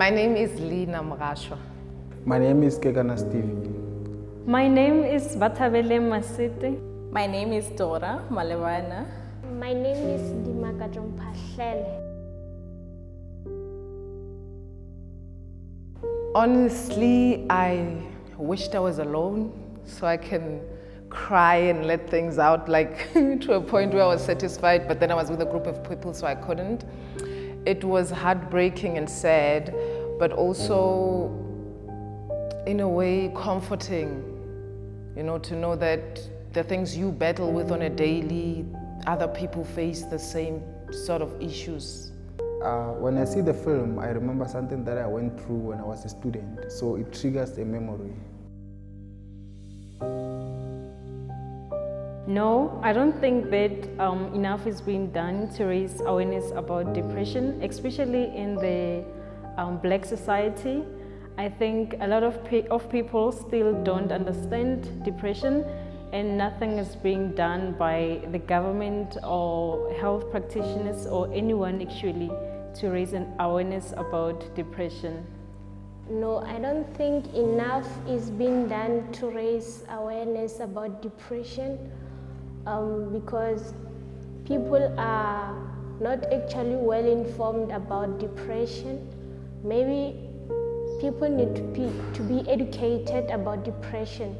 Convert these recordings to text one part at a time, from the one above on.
My name is Lina Mrashwa. My name is Kegana Stevie. My name is Batabele Masiti. My name is Dora Malevana. My name is Dimakajon Pahlele. Honestly, I wished I was alone so I can cry and let things out, like to a point where I was satisfied, but then I was with a group of people so I couldn't. It was heartbreaking and sad, but also in a way comforting, you know, to know that the things you battle with on a daily, other people face the same sort of issues. When I see the film, I remember something that I went through when I was a student, so it triggers a memory. No, I don't think that enough is being done to raise awareness about depression, especially in the Black society. I think a lot of people still don't understand depression, and nothing is being done by the government or health practitioners or anyone actually to raise an awareness about depression. No, I don't think enough is being done to raise awareness about depression because people are not actually well informed about depression. Maybe people need to be educated about depression.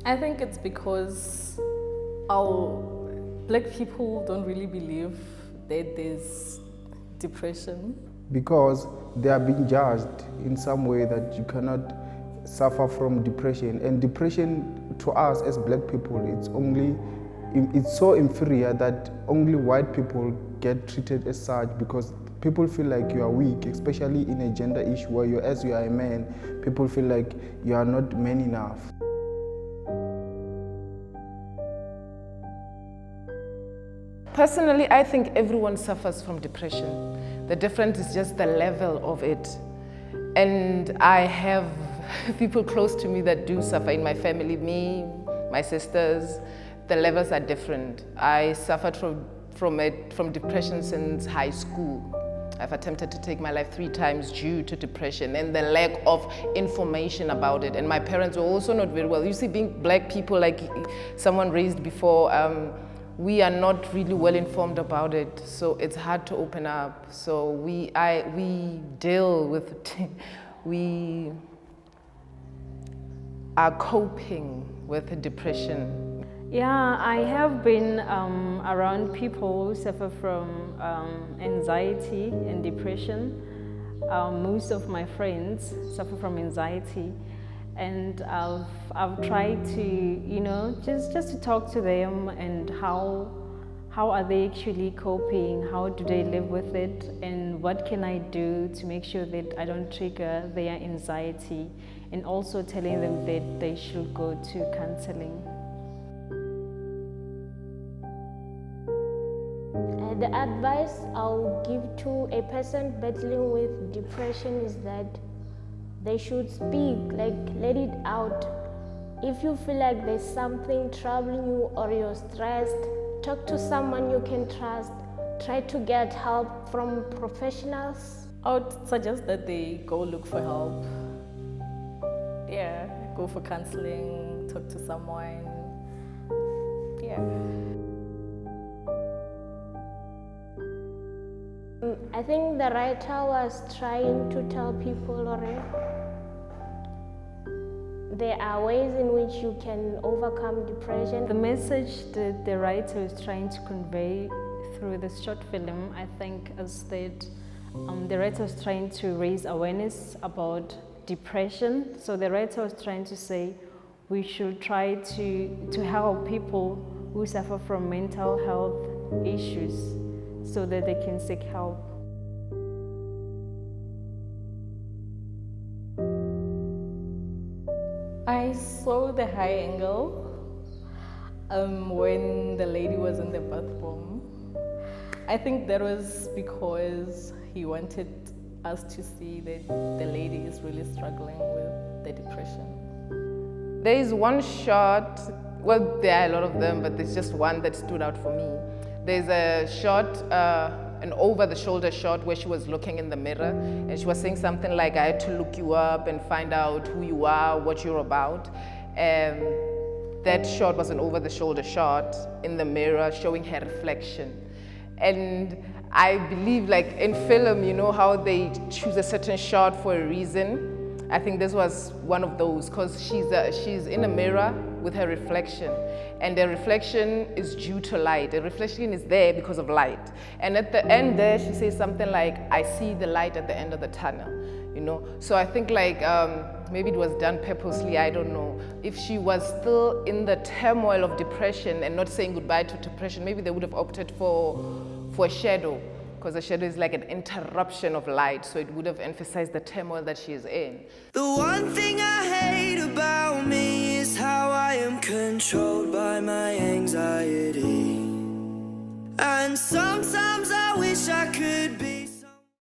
I think it's because our Black people don't really believe that there's depression. Because they are being judged in some way that you cannot suffer from depression. And depression to us as Black people, it's so inferior that only white people get treated as such because people feel like you are weak, especially in a gender issue where as you are a man, people feel like you are not man enough. Personally, I think everyone suffers from depression. The difference is just the level of it. And I have people close to me that do suffer in my family, me, my sisters. The levels are different. I suffered from depression since high school. I've attempted to take my life 3 times due to depression and the lack of information about it. And my parents were also not very well. You see, being Black people, like someone raised before, we are not really well informed about it, so it's hard to open up. So we deal with, we are coping with depression. Yeah, I have been around people who suffer from anxiety and depression. Most of my friends suffer from anxiety. And I've tried to, you know, just to talk to them and how are they actually coping, how do they live with it, and what can I do to make sure that I don't trigger their anxiety, and also telling them that they should go to counseling. The advice I'll give to a person battling with depression is that they should speak, like let it out. If you feel like there's something troubling you or you're stressed, talk to someone you can trust. Try to get help from professionals. I would suggest that they go look for help. Yeah, go for counseling, talk to someone. Yeah. I think the writer was trying to tell people already there are ways in which you can overcome depression. The message that the writer is trying to convey through this short film, I think, is that the writer is trying to raise awareness about depression. So the writer was trying to say we should try to help people who suffer from mental health issues so that they can seek help. I saw the high angle when the lady was in the bathroom. I think that was because he wanted us to see that the lady is really struggling with the depression. There is one shot well, there are a lot of them, but there's just one that stood out for me. There's a shot, an over-the-shoulder shot where she was looking in the mirror and she was saying something like, I had to look you up and find out who you are, what you're about. That shot was an over-the-shoulder shot in the mirror showing her reflection. And I believe, like in film, you know how they choose a certain shot for a reason? I think this was one of those, because she's in a mirror with her reflection, and the reflection is due to light. The reflection is there because of light. And at the end there, she says something like, I see the light at the end of the tunnel, you know? So I think like, maybe it was done purposely, I don't know. If she was still in the turmoil of depression and not saying goodbye to depression, maybe they would have opted for a shadow, because a shadow is like an interruption of light, so it would have emphasized the turmoil that she is in. The one thing I hate about me is how I am controlled by my anxiety. And sometimes I wish